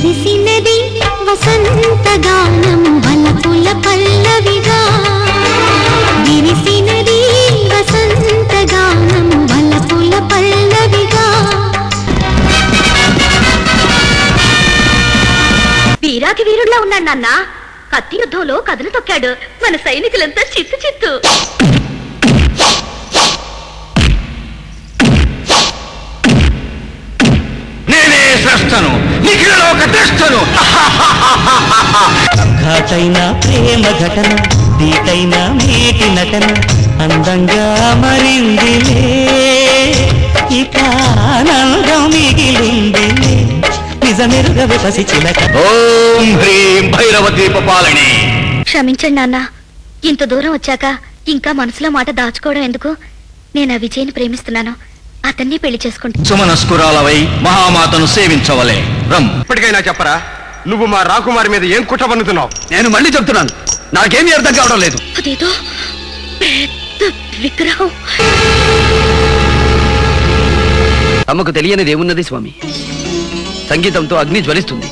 విరిసినది వసంతగానము వలపుల పల్లవిగా విరిసినది వసంతగానము వలపుల పల్లవిగా వీరాకి వీరుడిలా ఉన్నాడు నాన్న కత్తి యుద్ధంలో కథలు తొక్కాడు మన సైనికులంతా చిత్తు చిత్తు నేనే శ్రేష్ఠను నిఖిలలోక శ్రేష్ఠను ఘాటైన ప్రేమ ఘటన దీటైన మేటి నటన అందంగా మరిందిలే ఇక ఆనందం మిగిలిందిలే నిజమెరుగవే పసి చిలక ఓం హ్రీం భైరవతి పాలిని క్షమించండి నాన్న ఇంత దూరం వచ్చాక ఇంకా మనసులో మాట దాచుకోవడం ఎందుకు నేను ఆ విజయ్ని ప్రేమిస్తున్నాను అతన్ని పెళ్లి చేసుకుంటా సుమనస్కురాలవై మహామాతను సేవించవలే రమ్ ఇప్పటికైనా చెప్పరా నువ్వు మా రాకుమారి మీద ఏం కుట్ర పన్నుతున్నావు? నేను మళ్ళీ చెప్తున్నాను నాకేమీ అర్థం కావడం లేదు అదేదో పెద్ద విగ్రహం తమకు తెలియనిది ఏమున్నది స్వామి సంగీతంతో అగ్ని జ్వలిస్తుంది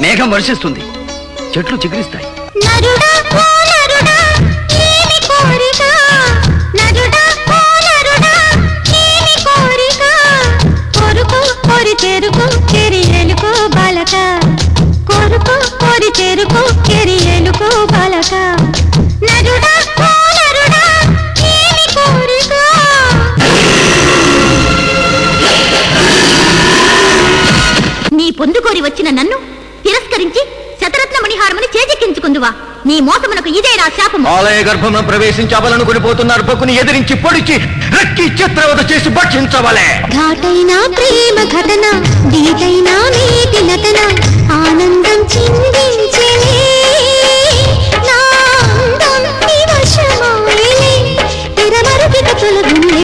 మేఘం వర్షిస్తుంది చెట్లు చిగురిస్తాయి నరుడా ఓ నరుడా ఏమి కోరిక నరుడా ఓ నరుడా ఏమి కోరిక కొరుకు కొరి చెరుకు కెరియలుకు బాలక కొరుకు కొరి చెరుకు కెరియలుకు బాలక నరుడా ఓ నరుడా ఏమి కోరిక నీ పొందుకోరి వచ్చిన నన్ను తిరస్కరించి శతరత్న మణిహారమని చేజెక్కించుకుందువా నీ మోసమునకు ఇదే నా శాపము ఆలయ గర్భంలో ప్రవేశించి అబలను పోతున్నారు భక్కుని ఎదిరించి పొడిచి రక్కి చిత్రవద చేసి భక్షించవలే ఘాటైన ప్రేమ ఘటన దీటైన నీటి నటన